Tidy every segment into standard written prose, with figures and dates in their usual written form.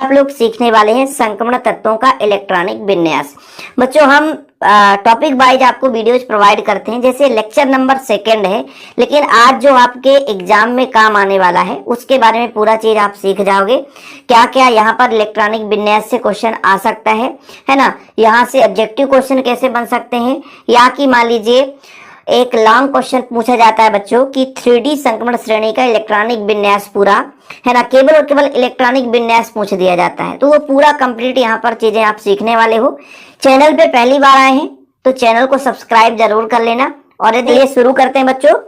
आप लोग सीखने वाले हैं संक्रमण तत्वों का इलेक्ट्रॉनिक विन्यास। बच्चों हम टॉपिक वाइज आपको वीडियोज प्रोवाइड करते हैं, जैसे लेक्चर नंबर 2 है, लेकिन आज जो आपके एग्जाम में काम आने वाला है उसके बारे में पूरा चीज आप सीख जाओगे। क्या क्या यहाँ पर इलेक्ट्रॉनिक विन्यास से क्वेश्चन आ सकता है ना। यहाँ से ऑब्जेक्टिव क्वेश्चन कैसे बन सकते हैं, या कि मान लीजिए एक लॉन्ग क्वेश्चन पूछा जाता है बच्चों कि 3D संक्रमण श्रेणी का इलेक्ट्रॉनिक विन्यास पूरा है ना, केवल और केवल इलेक्ट्रॉनिक विन्यास पूछ दिया जाता है, तो वो पूरा कंप्लीट यहाँ पर चीजें आप सीखने वाले हो। चैनल पे पहली बार आए हैं तो चैनल को सब्सक्राइब जरूर कर लेना। और यदि ये शुरू करते हैं बच्चों,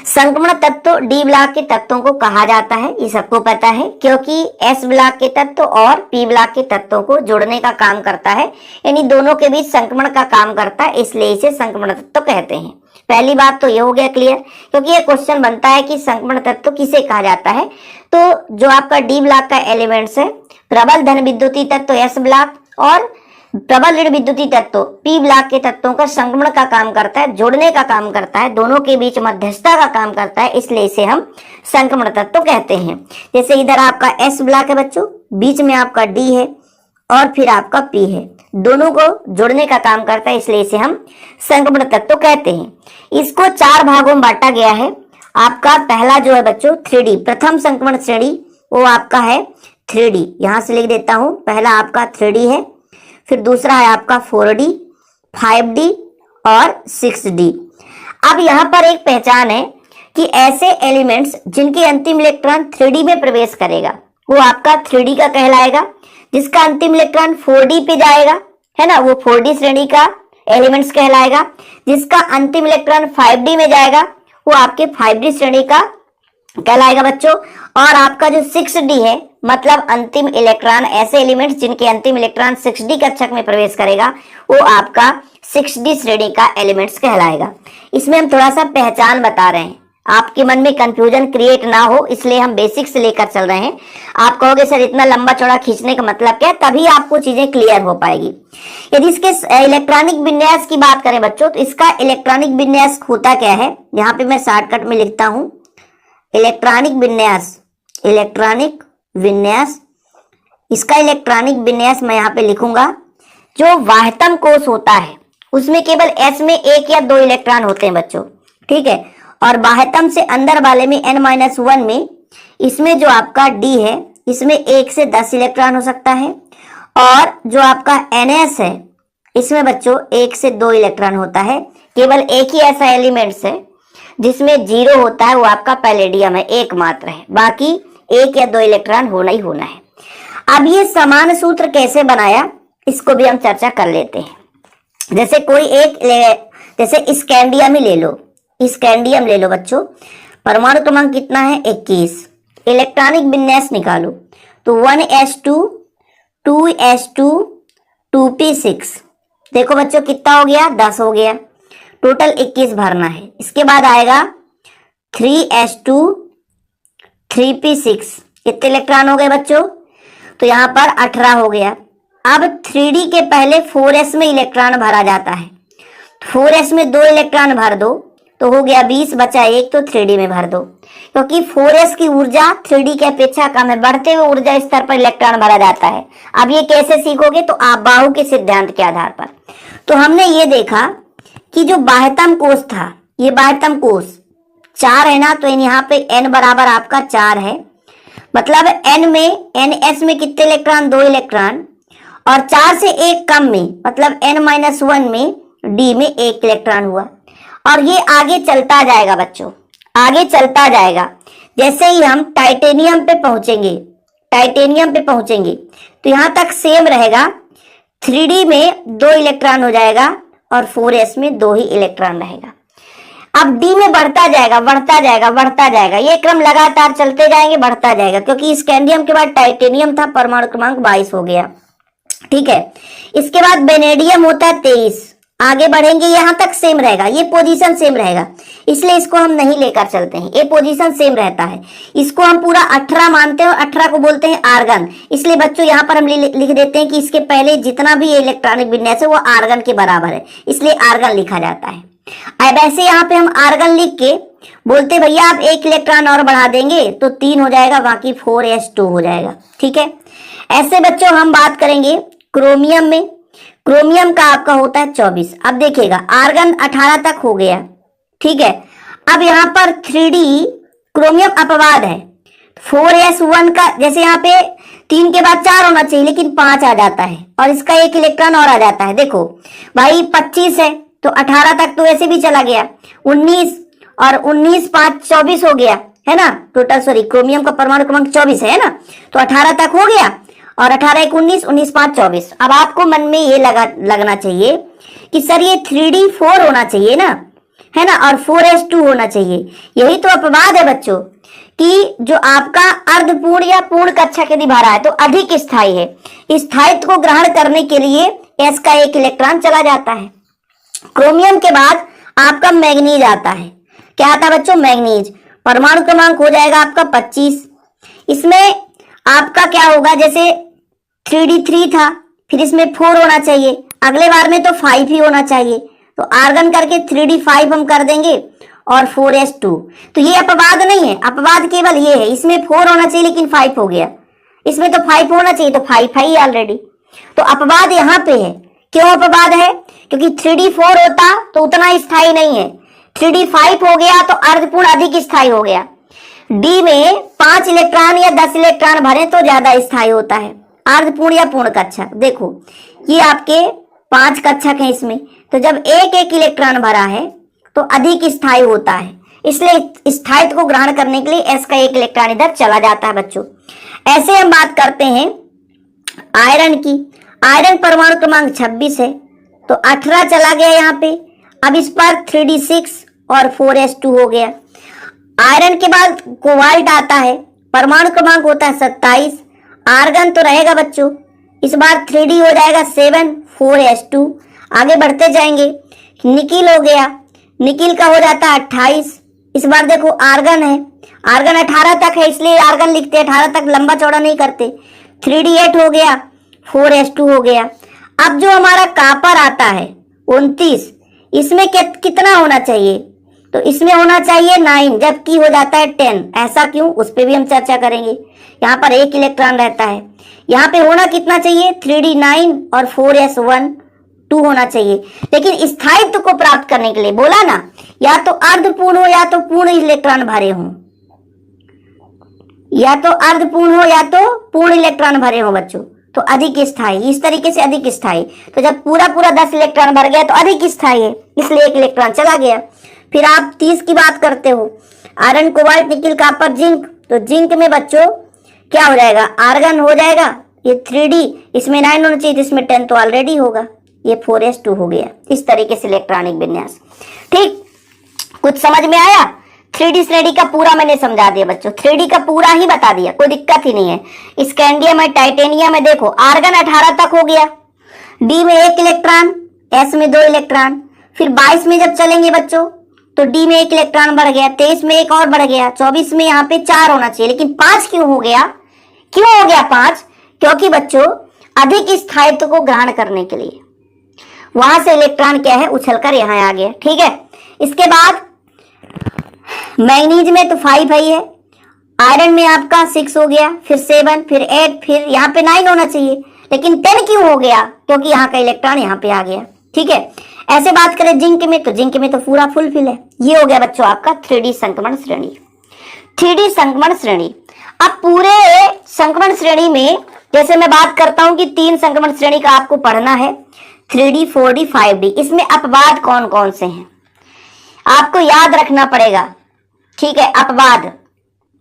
संक्रमण तत्व डी ब्लॉक के तत्वों को कहा जाता है, ये सबको पता है, क्योंकि एस ब्लॉक के तत्व और पी ब्लॉक के तत्वों को जोड़ने का काम करता है, यानी दोनों के बीच संक्रमण का काम करता है, इसलिए इसे संक्रमण तत्व कहते हैं। पहली बात तो ये हो गया क्लियर, क्योंकि ये क्वेश्चन बनता है कि संक्रमण तत्व किसे कहा जाता है। तो जो आपका डी ब्लॉक का एलिमेंट्स है, प्रबल धन विद्युतीय तत्व एस ब्लॉक और प्रबल ऋण विद्युतीय तत्व पी ब्लॉक के तत्वों का संक्रमण का काम करता है, जोड़ने का काम करता है, दोनों के बीच मध्यस्थता का काम करता है, इसलिए इसे हम संक्रमण तत्व कहते हैं। जैसे इधर आपका एस ब्लॉक है बच्चों, बीच में आपका डी है और फिर आपका पी है, दोनों को जोड़ने का काम करता है, इसलिए इसे हम संक्रमण तत्व कहते हैं। इसको 4 भागों में बांटा गया है। आपका पहला जो है बच्चों 3D प्रथम संक्रमण श्रेणी, वो आपका है 3D, यहां से लिख देता हूं, पहला आपका 3D है, फिर दूसरा है आपका 4D, 5D और 6D। अब यहाँ पर एक पहचान है कि ऐसे एलिमेंट्स जिनके अंतिम इलेक्ट्रॉन 3D में प्रवेश करेगा वो आपका 3D का कहलाएगा, जिसका अंतिम इलेक्ट्रॉन 4D पे जाएगा है ना, वो 4D श्रेणी का एलिमेंट्स कहलाएगा, जिसका अंतिम इलेक्ट्रॉन 5D में जाएगा वो आपके 5D श्रेणी का कहलाएगा बच्चों। और आपका जो 6D है, मतलब अंतिम इलेक्ट्रॉन, ऐसे एलिमेंट्स जिनके अंतिम इलेक्ट्रॉन 6D कक्षक में प्रवेश करेगा वो आपका 6D श्रेणी का एलिमेंट्स कहलाएगा। इसमें हम थोड़ा सा पहचान बता रहे हैं, आपके मन में कंफ्यूजन क्रिएट ना हो, इसलिए हम बेसिक से लेकर चल रहे हैं। आप कहोगे सर इतना लंबा चौड़ा खींचने का मतलब क्या, तभी आपको चीजें क्लियर हो पाएगी। यदि इसके इलेक्ट्रॉनिक विन्यास की बात करें बच्चों, तो इसका इलेक्ट्रॉनिक विन्यास होता क्या है, यहाँ पे मैं शॉर्टकट में लिखता हूं इलेक्ट्रॉनिक विन्यास। इलेक्ट्रॉनिक विन्यास, इसका इलेक्ट्रॉनिक विन्यास मैं यहाँ पे लिखूंगा, जो वाह्यतम कोश होता है उसमें केवल एस में 1 या 2 इलेक्ट्रॉन होते हैं बच्चों, ठीक है, और बाह्यतम से अंदर वाले में n-1 में, इसमें जो आपका डी है इसमें 1 से 10 इलेक्ट्रॉन हो सकता है, और जो आपका ns है इसमें बच्चों 1 से 2 इलेक्ट्रॉन होता है। केवल एक ही ऐसा एलिमेंट्स है जिसमें 0 होता है, वो आपका पैलेडियम है, एकमात्र है, बाकी 1 या 2 इलेक्ट्रॉन होना ही होना है। अब ये समान सूत्र कैसे बनाया, इसको भी हम चर्चा कर लेते हैं। जैसे कोई एक जैसे स्कैंडियम ही ले लो, स्कैंडियम ले लो बच्चों, परमाणु क्रमांक कितना है 21, इलेक्ट्रॉनिक विन्यास निकालो तो 1s2 2s2 2p6, देखो बच्चों कितना हो गया, 10 हो गया, टोटल 21 भरना है। इसके बाद आएगा 3s2 3p6, कितने इलेक्ट्रॉन हो गए बच्चों, तो यहाँ पर 18 हो गया। अब 3D के पहले 4s में इलेक्ट्रॉन भरा जाता है, 4s में 2 इलेक्ट्रॉन भर दो तो हो गया 20, बचा 1 तो 3D में भर दो, क्योंकि 4s की ऊर्जा 3D की अपेक्षा कम है, बढ़ते हुए ऊर्जा स्तर पर इलेक्ट्रॉन भरा जाता है। अब ये कैसे सीखोगे, तो आप बाहु के सिद्धांत के आधार पर। तो हमने ये देखा कि जो बाह्यतम कोश था, ये बाह्यतम कोश 4 है ना, तो यहाँ पे n बराबर आपका 4 है, मतलब n में ns में कितने इलेक्ट्रॉन, 2 इलेक्ट्रॉन, और 4 से 1 कम में मतलब n-1 में d में 1 इलेक्ट्रॉन हुआ। और ये आगे चलता जाएगा बच्चों, आगे चलता जाएगा। जैसे ही हम टाइटेनियम पे पहुंचेंगे, टाइटेनियम पे पहुंचेंगे तो यहां तक सेम रहेगा, 3D में 2 इलेक्ट्रॉन हो जाएगा और 4s में 2 ही इलेक्ट्रॉन रहेगा। अब D में बढ़ता जाएगा, बढ़ता जाएगा, बढ़ता जाएगा, ये क्रम लगातार चलते जाएंगे, बढ़ता जाएगा, क्योंकि स्कैंडियम के बाद टाइटेनियम था, परमाणु क्रमांक 22 हो गया, ठीक है। इसके बाद वेनेडियम होता है 23, आगे बढ़ेंगे, यहां तक सेम रहेगा, ये पोजीशन सेम रहेगा, इसलिए इसको हम नहीं लेकर चलते हैं, ये पोजीशन सेम रहता है। इसको हम पूरा 18 मानते हैं और 18 को बोलते हैं आर्गन, इसलिए बच्चों यहां पर हम लिख देते हैं कि इसके पहले जितना भी इलेक्ट्रॉनिक विन्यास है वो आर्गन के बराबर है, इसलिए आर्गन लिखा जाता है। अब ऐसे यहाँ पे हम आर्गन लिख के बोलते भैया आप 1 इलेक्ट्रॉन और बढ़ा देंगे तो 3 हो जाएगा, बाकी 4s2 हो जाएगा, ठीक है। ऐसे बच्चों हम बात करेंगे क्रोमियम में। क्रोमियम का आपका होता है 24। अब देखिएगा आर्गन 18 तक हो गया, ठीक है। अब यहाँ पर 3D क्रोमियम अपवाद है। 4s1 का जैसे यहाँ पे 3 के बाद 4 होना चाहिए लेकिन 5 आ जाता है और इसका एक इलेक्ट्रॉन और आ जाता है। देखो भाई 25 है तो 18 तक तो ऐसे भी चला गया, 19 और 19 5 24 हो गया है ना, टोटल सॉरी क्रोमियम का परमाणु क्रमांक 24 है ना, तो 18 तक हो गया और 18 1 19, 19 5 24। अब आपको मन में ये लगना चाहिए कि सर ये 3D4 होना चाहिए ना, है ना, और 4s2 होना चाहिए। यही तो अपवाद है बच्चों कि जो आपका अर्धपूर्ण या पूर्ण कक्षा के निभा रहा है तो अधिक स्थायी है। स्थायित्व को ग्रहण करने के लिए s का एक इलेक्ट्रॉन चला जाता है। क्रोमियम के बाद आपका मैग्नीज आता है। क्या आता है बच्चों? मैग्नीज। परमाणु क्रमांक हो जाएगा आपका 25। इसमें आपका क्या होगा, जैसे 3D3 था, फिर इसमें 4 होना चाहिए, अगले बार में तो 5 ही होना चाहिए, तो आर्गन करके 3D5 हम कर देंगे और 4s2। तो ये अपवाद नहीं है, अपवाद केवल ये है, इसमें 4 होना चाहिए लेकिन 5 हो गया, इसमें तो 5 होना चाहिए तो 5 है ही ऑलरेडी। तो अपवाद यहाँ पे है। क्यों अपवाद है? क्योंकि 3D4 होता तो उतना स्थायी नहीं है, 3D5 हो गया तो अर्धपूर्ण अधिक स्थायी हो गया। डी में 5 इलेक्ट्रॉन या 10 इलेक्ट्रॉन भरे तो ज्यादा स्थायी होता है, अर्धपूर्ण या पूर्ण कक्षक। देखो ये आपके 5 कक्षक हैं, इसमें तो जब एक एक इलेक्ट्रॉन भरा है तो अधिक स्थायी होता है, इसलिए स्थायित्व को ग्रहण करने के लिए s का एक इलेक्ट्रॉन इधर चला जाता है बच्चों। ऐसे हम बात करते हैं आयरन की। आयरन परमाणु क्रमांक 26 है तो 18 चला गया यहाँ पे। अब इस पर 3D6 और 4s2 हो गया। आयरन के बाद कोबाल्ट आता है, परमाणु क्रमांक होता है 27। आर्गन तो रहेगा बच्चों, इस बार 3D हो जाएगा 7 4s2। आगे बढ़ते जाएंगे, निकिल हो गया, निकिल का हो जाता है 28। इस बार देखो आर्गन है, आर्गन 18 तक है इसलिए आर्गन लिखते हैं, 18 तक लंबा चौड़ा नहीं करते। 3D8 हो गया, 4s2 हो गया। अब जो हमारा कापर आता है 29, इसमें कितना होना चाहिए? तो इसमें होना चाहिए 9, जबकि हो जाता है 10। ऐसा क्यों? उस पर भी हम चर्चा करेंगे। यहाँ पर एक इलेक्ट्रॉन रहता है, यहाँ पे होना कितना चाहिए? 3D9 और 4s1 2 होना चाहिए। लेकिन स्थायित्व को प्राप्त करने के लिए बोला ना, या तो अर्धपूर्ण हो या तो पूर्ण इलेक्ट्रॉन भरे हों, या तो अर्धपूर्ण हो या तो पूर्ण इलेक्ट्रॉन भरे हो बच्चों, तो अधिक स्थायी, इस तरीके से अधिक स्थायी। तो जब पूरा 10 इलेक्ट्रॉन भर गया तो अधिक स्थायी है, इसलिए एक इलेक्ट्रॉन चला गया। फिर आप 30 की बात करते हो, iron cobalt nickel copper zinc, तो जिंक में बच्चों क्या हो जाएगा? आर्गन हो जाएगा, ये 3D, इसमें 9 होना चाहिए, इसमें 10 तो ऑलरेडी होगा, ये 4s2 हो गया। इस तरीके से इलेक्ट्रॉनिक विन्यास। ठीक, कुछ समझ में आया? 3D श्रेणी का पूरा मैंने समझा दिया बच्चों, 3D का पूरा ही बता दिया, कोई दिक्कत ही नहीं है। स्कैंडियम है, टाइटेनियम है, देखो आर्गन 18 तक हो गया, डी में 1 इलेक्ट्रॉन, एस में 2 इलेक्ट्रॉन। फिर 22 में जब चलेंगे बच्चों तो डी में 1 इलेक्ट्रॉन बढ़ गया, 23 में 1 और बढ़ गया, 24 में यहाँ पे 4 होना चाहिए, लेकिन 5 क्यों हो गया? क्यों हो गया 5? क्योंकि बच्चों अधिक स्थायित्व को ग्रहण करने के लिए वहां से इलेक्ट्रॉन क्या है, उछलकर यहाँ आ गया। ठीक है, इसके बाद मैग्नीज में तो 5 है, आयरन में आपका 6 हो गया, फिर 7, फिर 8, फिर यहाँ पे 9 होना चाहिए, लेकिन 10 क्यों हो गया? क्योंकि यहाँ का इलेक्ट्रॉन यहाँ पे आ गया। ठीक है, ऐसे बात करें जिंक में, तो जिंक में तो पूरा फुलफिल है। ये हो गया बच्चों आपका 3D संक्रमण श्रेणी। 3D संक्रमण श्रेणी। अब पूरे संक्रमण श्रेणी में जैसे मैं बात करता हूं कि 3 संक्रमण श्रेणी का आपको पढ़ना है, 3D 4D 5D। इसमें अपवाद कौन कौन से हैं आपको याद रखना पड़ेगा। ठीक है, अपवाद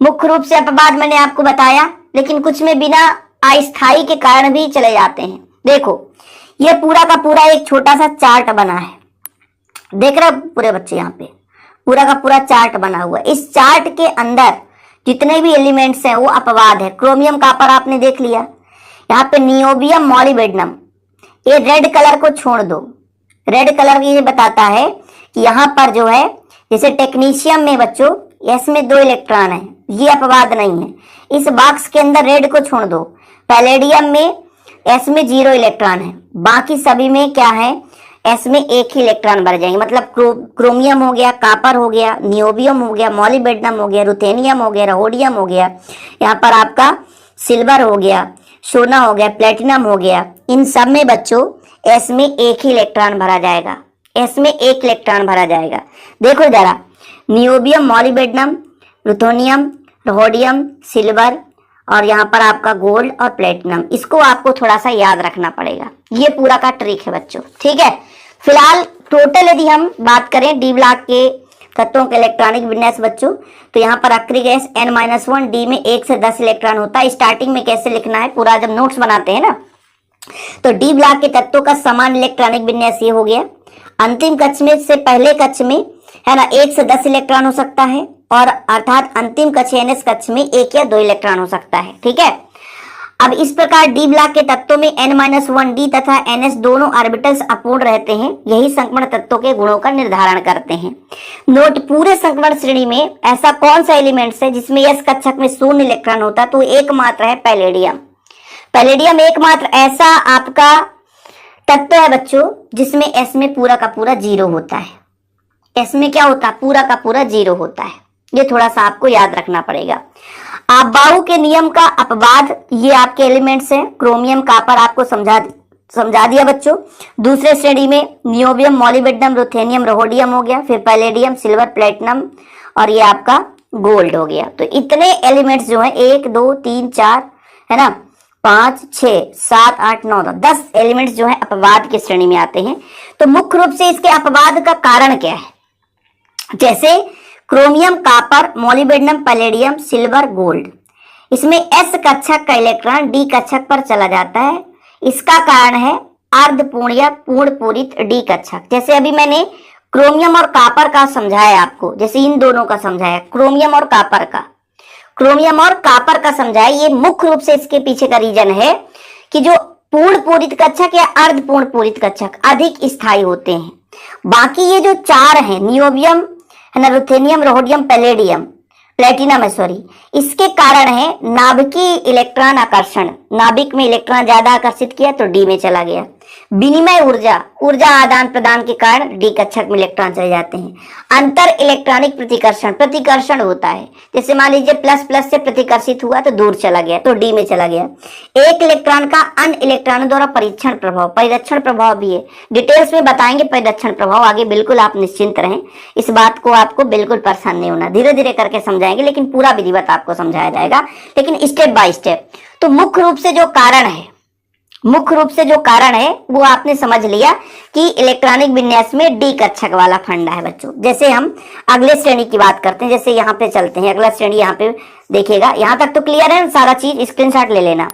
मुख्य रूप से अपवाद मैंने आपको बताया, लेकिन कुछ में बिना अस्थायी के कारण भी चले जाते हैं। देखो ये पूरा का पूरा एक छोटा सा चार्ट बना है, देख रहे हो पूरे बच्चे, यहाँ पे पूरा का पूरा चार्ट बना हुआ है। इस चार्ट के अंदर जितने भी एलिमेंट्स हैं वो अपवाद है। क्रोमियम कॉपर आपने देख लिया, यहाँ पे नियोबियम मॉलिबेडनम, ये रेड कलर को छोड़ दो, रेड कलर ये बताता है कि यहाँ पर जो है जैसे टेक्नीशियम में बच्चों एस में 2 इलेक्ट्रॉन है, ये अपवाद नहीं है। इस बॉक्स के अंदर रेड को छोड़ दो, पैलेडियम में एस में 0 इलेक्ट्रॉन है, बाकी सभी में क्या है, एस में 1 ही इलेक्ट्रॉन भर जाएंगे। मतलब क्रोमियम हो गया, कॉपर हो गया, नियोबियम हो गया, मॉलिबेडनम हो गया, रुथेनियम हो गया, रहोडियम हो गया, यहाँ पर आपका सिल्वर हो गया, सोना हो गया, प्लेटिनम हो गया, इन सब में बच्चों एस में एक ही इलेक्ट्रॉन भरा जाएगा, एस में एक इलेक्ट्रॉन भरा जाएगा। देखो जरा, niobium, molybdenum, ruthenium, rhodium, silver और यहाँ पर आपका गोल्ड और प्लेटिनम, इसको आपको थोड़ा सा याद रखना पड़ेगा। ये पूरा का ट्रिक है बच्चों, ठीक है। फिलहाल टोटल यदि हम बात करें डी ब्लॉक के तत्वों के इलेक्ट्रॉनिक विन्यास बच्चों, तो यहाँ पर अक्रिय गैस N-1 डी में 1 से 10 इलेक्ट्रॉन होता है। स्टार्टिंग में कैसे लिखना है, पूरा जब नोट्स बनाते हैं ना, तो डी ब्लॉक के तत्वों का समान इलेक्ट्रॉनिक विन्यास ये हो गया। अंतिम कक्ष में से पहले कक्ष में है ना 1 से 10 इलेक्ट्रॉन हो सकता है, और अर्थात अंतिम कक्ष NS कक्ष में 1 या 2 इलेक्ट्रॉन हो सकता है, ठीक है। अब इस प्रकार डी ब्लॉक के तत्वों में N-1 डी तथा NS दोनों ऑर्बिटल्स अपूर्ण रहते हैं। यही संक्रमण तत्वों के गुणों का निर्धारण करते हैं। नोट, पूरे संक्रमण श्रेणी में ऐसा कौन सा एलिमेंट्स है जिसमें S कक्षक में 0 इलेक्ट्रॉन होता है, तो एकमात्र है पैलेडियम। पैलेडियम एकमात्र ऐसा आपका तत्व है बच्चों जिसमें S में पूरा का पूरा 0 होता है। S में क्या होता है, पूरा का पूरा 0 होता है। ये थोड़ा सा आपको याद रखना पड़ेगा। आपबाऊ के नियम का अपवाद, ये आपके एलिमेंट्स हैं। क्रोमियम, कापर आपको समझा दिया बच्चों। दूसरे श्रेणी में नियोबियम, मॉलिब्डेनम, रुथेनियम, रोडियम हो गया, फिर पैलेडियम, सिल्वर, प्लेटिनम और ये आपका गोल्ड हो गया। तो इतने एलिमेंट्स जो हैं 1 2 3 4 है ना, 5 6 7 8 9 10 एलिमेंट्स जो है अपवाद की श्रेणी में आते हैं। तो मुख्य रूप से इसके अपवाद का कारण क्या है, जैसे chromium, copper, molybdenum, palladium, silver, gold, इसमें S कक्षक का इलेक्ट्रॉन D कक्षक पर चला जाता है। इसका कारण है अर्धपूर्ण या पूर्ण पूरित D कक्षक। जैसे अभी मैंने क्रोमियम और कापर का समझाया आपको, जैसे इन दोनों का समझाया, क्रोमियम और कापर का समझाया। ये मुख्य रूप से इसके पीछे का रीजन है कि जो पूर्ण पूरित कक्षक या अर्धपूर्ण पूरित कक्षक अधिक स्थायी होते हैं। बाकी ये जो 4 हैं, नियोबियम है ना, रुथेनियम, रोडियम, प्लेटिनम है सॉरी, इसके कारण है नाभिकीय इलेक्ट्रॉन आकर्षण। नाभिक में इलेक्ट्रॉन ज्यादा आकर्षित किया तो डी में चला गया। विनिमय ऊर्जा आदान प्रदान के कारण डी कक्षक में इलेक्ट्रॉन चले जाते हैं। अंतर इलेक्ट्रॉनिक प्रतिकर्षण होता है। जैसे मान लीजिए प्लस प्लस से प्रतिकर्षित हुआ तो दूर चला गया, तो डी में चला गया। एक इलेक्ट्रॉन का अन्य इलेक्ट्रॉनों द्वारा परिरक्षण प्रभाव भी है। डिटेल्स में बताएंगे परिरक्षण प्रभाव आगे, बिल्कुल आप निश्चिंत रहें, इस बात को आपको बिल्कुल परेशान नहीं होना, धीरे धीरे करके समझाएंगे, लेकिन पूरा विधिवत आपको समझाया जाएगा, लेकिन स्टेप बाय स्टेप। तो मुख्य रूप से जो कारण है वो आपने समझ लिया कि इलेक्ट्रॉनिक विन्यास में डी कक्षक वाला फंडा है बच्चों। जैसे हम अगले श्रेणी की बात करते हैं, जैसे यहाँ पे चलते हैं, अगला श्रेणी यहाँ पे देखिएगा। यहाँ तक तो क्लियर है, सारा चीज स्क्रीनशॉट ले लेना।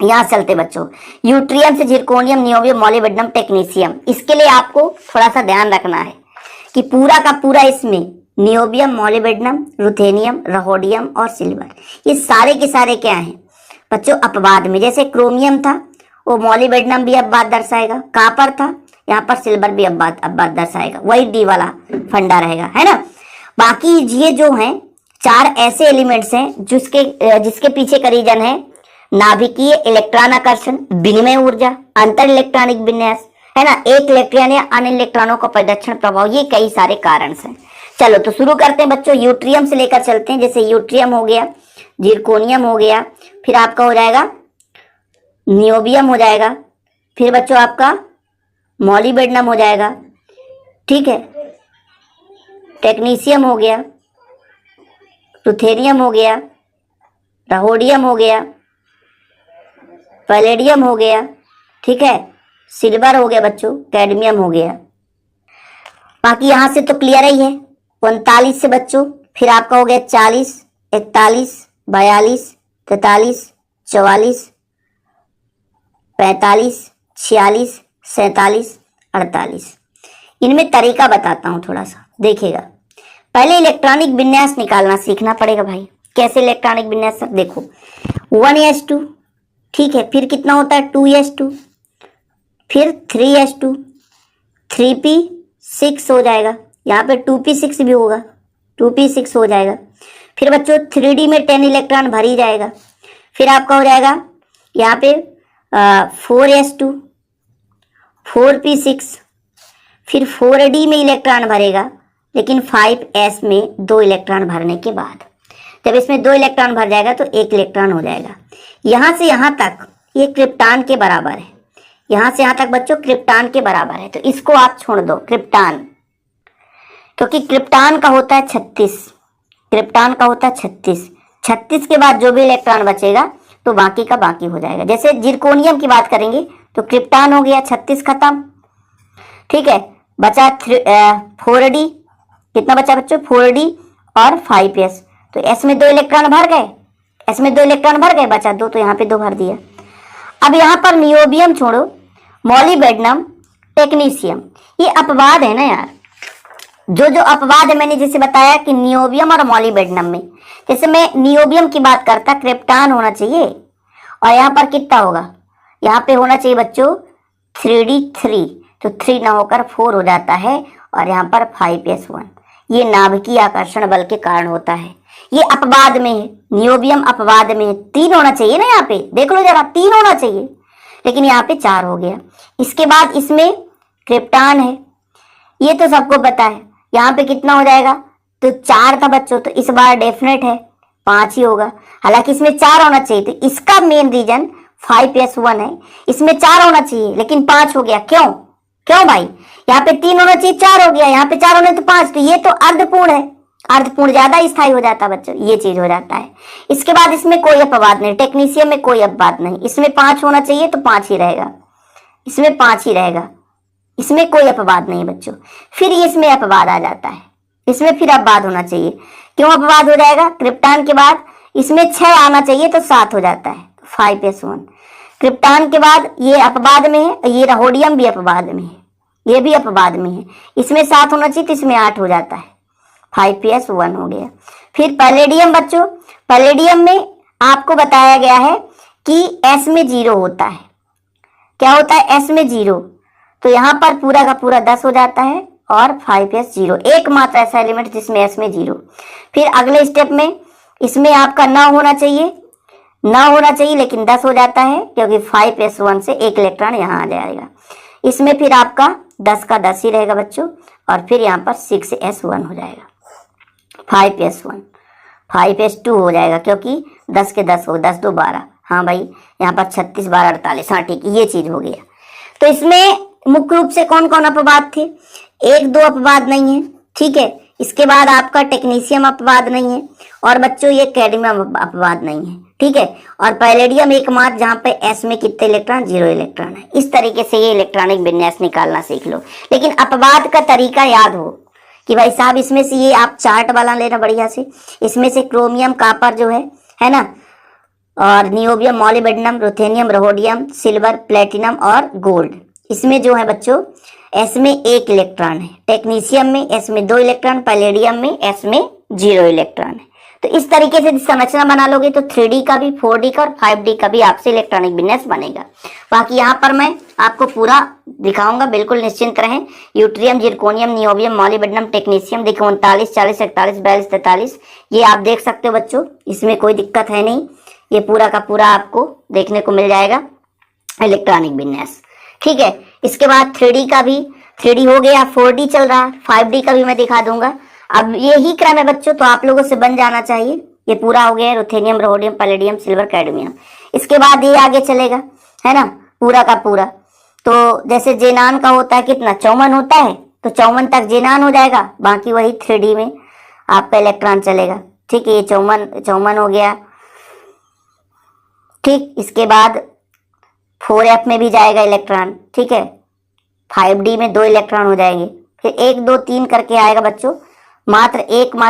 यहाँ चलते बच्चों, यूट्रियम से जिरकोनियम, नियोबियम, मॉलिब्डेनम, टेक्नीशियम। इसके लिए आपको थोड़ा सा ध्यान रखना है कि पूरा का पूरा इसमें नियोबियम, मॉलिब्डेनम, रुथेनियम, रोडियम और सिल्वर, ये सारे के सारे क्या हैं बच्चों, अपवाद में। जैसे क्रोमियम था वो मॉलिब्डेनम भी अपवाद दर्शाएगा, कापर था यहाँ पर सिल्वर भी अपवाद दर्शाएगा, वही डी वाला फंडा रहेगा, है ना। बाकी ये जो हैं 4 ऐसे एलिमेंट्स हैं जिसके पीछे का रीजन है नाभिकीय इलेक्ट्रॉन आकर्षण, विनिमय ऊर्जा, अंतर इलेक्ट्रॉनिक विन्यास, है ना, एक इलेक्ट्रॉन या अन्य इलेक्ट्रॉनों का परिरक्षण प्रभाव, ये कई सारे कारण हैं। चलो तो शुरू करते हैं बच्चों, यूट्रियम से लेकर चलते हैं। जैसे यूट्रियम हो गया, जिरकोनियम हो गया, फिर आपका हो जाएगा नियोबियम हो जाएगा, फिर बच्चों आपका मॉलिब्डेनम हो जाएगा, ठीक है, टेक्नीशियम हो गया, रुथेनियम हो गया, रोडियम हो गया, पैलेडियम हो गया, ठीक है, सिल्वर हो गया बच्चों, कैडमियम हो गया। बाकी यहां से तो क्लियर ही है। 39 से बच्चों फिर आपका हो गया 40, 41, 42, 43, 44, 45, 46, 47, 48। इनमें तरीका बताता हूं थोड़ा सा, देखिएगा। पहले इलेक्ट्रॉनिक विन्यास निकालना सीखना पड़ेगा भाई। कैसे इलेक्ट्रॉनिक विन्यास, सर देखो 1s2, ठीक है, फिर कितना होता है 2s2, फिर 3s2, 3p6 हो जाएगा, यहाँ पे 2p6 भी होगा, 2p6 हो जाएगा। फिर बच्चों 3d में 10 इलेक्ट्रॉन भर ही जाएगा। फिर आपका हो जाएगा यहाँ पे 4s2, 4p6, फिर 4d में इलेक्ट्रॉन भरेगा, लेकिन 5s में 2 इलेक्ट्रॉन भरने के बाद, जब इसमें 2 इलेक्ट्रॉन भर जाएगा तो 1 इलेक्ट्रॉन हो जाएगा। यहां से यहां तक ये क्रिप्टान के बराबर है, यहां से यहां तक बच्चों क्रिप्टान के बराबर है, तो इसको आप छोड़ दो क्रिप्टान, क्योंकि क्रिप्टान का होता है 36, क्रिप्टान का होता है 36, 36 के बाद जो भी इलेक्ट्रॉन बचेगा तो बाकी का बाकी हो जाएगा। जैसे जिरकोनियम की बात करेंगे तो क्रिप्टान हो गया 36 खत्म, ठीक है, बचा 4d, कितना बचा बच्चों 4d और 5s, तो s में 2 इलेक्ट्रॉन भर गए, s में 2 इलेक्ट्रॉन भर गए, बचा 2, तो यहाँ पे 2 भर दिया। अब यहाँ पर नियोबियम छोड़ो, मॉलिबेडनम, टेक्नीशियम, ये अपवाद है ना यार, जो जो अपवाद है मैंने जैसे बताया कि नियोबियम और मॉलिबेडनम में, जैसे मैं नियोबियम की बात करता क्रिप्टान होना चाहिए, और यहाँ पर कितना होगा, यहाँ पे होना चाहिए बच्चों 3d3, तो 3 ना होकर 4 हो जाता है, और यहाँ पर 5s1, ये नाभिकीय आकर्षण बल के कारण होता है, ये अपवाद में है, नियोबियम अपवाद में है, 3 होना चाहिए ना, यहाँ पे देख लो जरा 3 होना चाहिए, लेकिन यहाँ पे 4 हो गया। इसके बाद इसमें क्रिप्टान है, ये तो सबको पता है, यहाँ पे कितना हो जाएगा, तो 4 था बच्चों, तो इस बार डेफिनेट है 5 ही होगा, हालांकि इसमें 4 होना चाहिए, तो इसका मेन रीजन 5s1 है, इसमें 4 होना चाहिए लेकिन 5 हो गया, क्यों क्यों भाई, यहाँ पे 3 होना चाहिए 4 हो गया, यहाँ पे 4 होने तो 5, तो ये तो अर्धपूर्ण है, अर्धपूर्ण ज्यादा स्थायी हो जाता है बच्चों, ये चीज हो जाता है। इसके बाद इसमें कोई अपवाद नहीं, टेक्नीशियम में कोई अपवाद नहीं, इसमें 5 होना चाहिए तो 5 ही रहेगा, इसमें 5 ही रहेगा, इसमें कोई अपवाद नहीं बच्चों। फिर इसमें अपवाद आ जाता है, इसमें फिर अपवाद होना चाहिए, क्यों अपवाद हो जाएगा, क्रिप्टान के बाद इसमें 6 आना चाहिए तो 7 हो जाता है, 5s1, क्रिप्टान के बाद ये अपवाद में है, ये रहोडियम भी अपवाद में है, ये भी अपवाद में है, इसमें 7 होना चाहिए तो इसमें 8 हो जाता है, 5s1 हो गया। फिर पैलेडियम बच्चों, पैलेडियम में आपको बताया गया है कि s में 0 होता है, क्या होता है s में 0, तो यहाँ पर पूरा का पूरा 10 हो जाता है, और 5s0, एकमात्र ऐसा एलिमेंट जिसमें s में 0। फिर अगले स्टेप में इसमें आपका 9 होना चाहिए, 9 होना चाहिए लेकिन 10 हो जाता है, क्योंकि 5s1 से 1 इलेक्ट्रॉन यहाँ आ जाएगा, इसमें फिर आपका 10 का 10 ही रहेगा बच्चों, और फिर यहाँ पर 6s1 हो जाएगा, 5s1, 5s2 हो जाएगा, क्योंकि 10 के 10 हो, 10 2 12, हाँ भाई यहाँ पर 36 12 48, हाँ ठीक, ये चीज हो गया। तो इसमें मुख्य रूप से कौन कौन अपवाद थे, 1 2 अपवाद नहीं है, ठीक है, इसके बाद आपका टेक्नीशियम अपवाद नहीं है, और बच्चों ये कैडमियम अपवाद नहीं है, ठीक है, और पैलेडियम एकमात्र जहां पे s में कितने इलेक्ट्रॉन, 0 इलेक्ट्रॉन है। इस तरीके से ये इलेक्ट्रॉनिक विन्यास निकालना सीख लो, लेकिन अपवाद का तरीका याद हो कि भाई साहब इसमें से ये आप चार्ट वाला लेना बढ़िया से, इसमें से क्रोमियम कापर जो है ना, और niobium, molybdenum, ruthenium, rhodium, silver, platinum और गोल्ड, इसमें जो है बच्चों s में 1 इलेक्ट्रॉन है, टेक्नीशियम में s में 2 इलेक्ट्रॉन, पैलेडियम में s में 0 इलेक्ट्रॉन है। तो इस तरीके से संरचना बना लोगे तो 3d का भी, 4d का और 5d का भी आपसे इलेक्ट्रॉनिक विन्यास बनेगा। बाकी यहाँ पर मैं आपको पूरा दिखाऊंगा, बिल्कुल निश्चिंत रहें। Yttrium, zirconium, niobium, molybdenum, technetium देखो 39 40 41 42 43, ये आप देख सकते हो बच्चों, इसमें कोई दिक्कत है नहीं, ये पूरा का पूरा आपको देखने को मिल जाएगा इलेक्ट्रॉनिक विन्यास, ठीक है। इसके बाद 3d का भी, 3d हो गया, 4d चल रहा, 5d का भी मैं दिखा दूंगा। अब यही क्रम है बच्चों, तो आप लोगों से बन जाना चाहिए, ये पूरा हो गया रुथेनियम, रहोडियम, पैलेडियम, सिल्वर, कैडमियम। इसके बाद ये आगे चलेगा, है ना, पूरा का पूरा। तो जैसे जेनान का होता है कितना, 54 होता है, तो 54 तक जेनान हो जाएगा, बाकी वही 3d में आपका इलेक्ट्रॉन चलेगा, ठीक है, ये 54 हो गया, ठीक। इसके बाद 4f में भी जाएगा इलेक्ट्रॉन, ठीक है, 5d में 2 इलेक्ट्रॉन हो जाएंगे, फिर 1 2 3 करके आएगा बच्चों, मात्र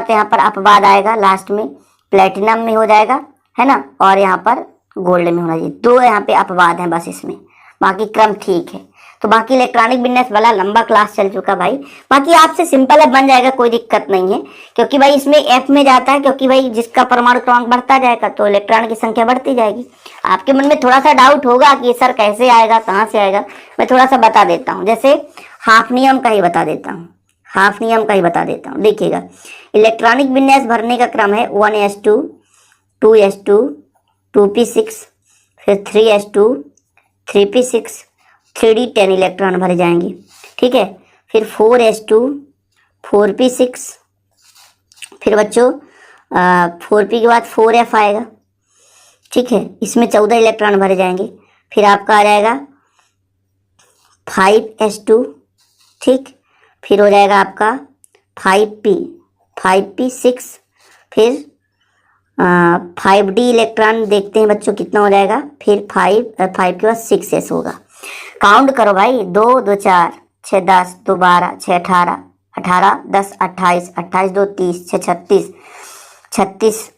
यहाँ पर अपवाद आएगा लास्ट में, प्लेटिनम में हो जाएगा, है ना, और यहाँ पर गोल्ड में होना चाहिए, 2 यहाँ पे अपवाद हैं बस इसमें, बाकी क्रम ठीक है। तो बाकी इलेक्ट्रॉनिक विन्यास वाला लंबा क्लास चल चुका भाई, बाकी आपसे सिंपल अब बन जाएगा, कोई दिक्कत नहीं है, क्योंकि भाई इसमें f में जाता है, क्योंकि भाई जिसका परमाणु क्रमांक बढ़ता जाएगा तो इलेक्ट्रॉन की संख्या बढ़ती जाएगी। आपके मन में थोड़ा सा डाउट होगा कि सर कैसे आएगा, कहाँ से आएगा, मैं थोड़ा सा बता देता हूँ, जैसे हाफ नियम का ही बता देता हूँ, हाफ नियम का ही बता देता हूँ। देखिएगा, इलेक्ट्रॉनिक विन्यास भरने का क्रम है 1s2, 2s2, 2p6, फिर 3s2, 3p6, 3d 10 इलेक्ट्रॉन भरे जाएंगे, ठीक है, फिर 4s2, 4p6, फिर बच्चों 4p के बाद 4f आएगा, ठीक है, इसमें 14 इलेक्ट्रॉन भरे जाएंगे। फिर आपका आ जाएगा 5s2, ठीक। फिर हो जाएगा आपका 5p6। फिर 5d इलेक्ट्रॉन देखते हैं बच्चों कितना हो जाएगा। फिर 5 के बाद 6s होगा। काउंट करो भाई, 2 2 4, 6 10, 2 12, 6 18, 18 10 28, 28 2 30, 6 36, 36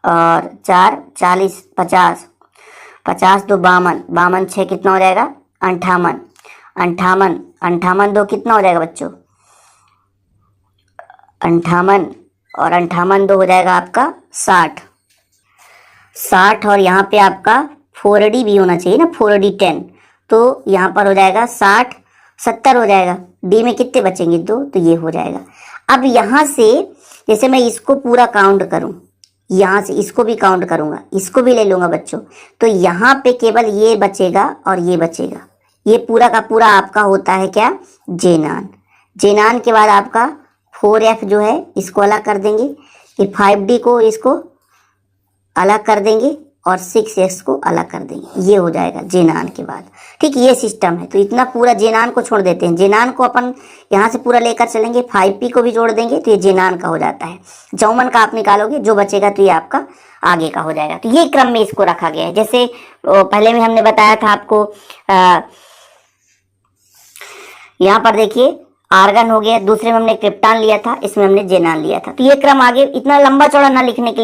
और 4 40, 50, 50 2 52, 52 6 कितना हो जाएगा 58, 58 58 2 कितना हो जाएगा बच्चों 58 और 58 2 हो जाएगा आपका 60, 60 और यहाँ पे आपका 4d भी होना चाहिए ना, 4d 10, तो यहाँ पर हो जाएगा 60 70 हो जाएगा। डी में कितने बचेंगे 2, तो ये हो जाएगा। अब यहाँ से जैसे मैं इसको पूरा काउंट करूँ, यहाँ से इसको भी काउंट करूँगा, इसको भी ले लूँगा बच्चों, तो यहाँ पे केवल ये बचेगा और ये बचेगा। ये पूरा का पूरा आपका होता है क्या, जेनान। जेनान के बाद आपका 4f जो है इसको अलग कर देंगे, फिर 5d को इसको अलग कर देंगे और 6s को अलग कर देंगे। ये हो जाएगा जेनान के बाद, ठीक। ये सिस्टम है। तो इतना पूरा जेनान को छोड़ देते हैं। जेनान को अपन यहाँ से पूरा लेकर चलेंगे, 5p को भी जोड़ देंगे तो ये जेनान का हो जाता है। जौमन का आप निकालोगे, जो बचेगा तो ये आपका आगे का हो जाएगा। तो ये क्रम में इसको रखा गया है। जैसे पहले में हमने बताया था आपको, यहाँ पर देखिए आर्गन हो गया, दूसरे में हमने क्रिप्टॉन लिया था, इसमें हमने जेनान लिया था। तो ये क्रम आगे इतना लंबा चौड़ा ना लिखने के लिए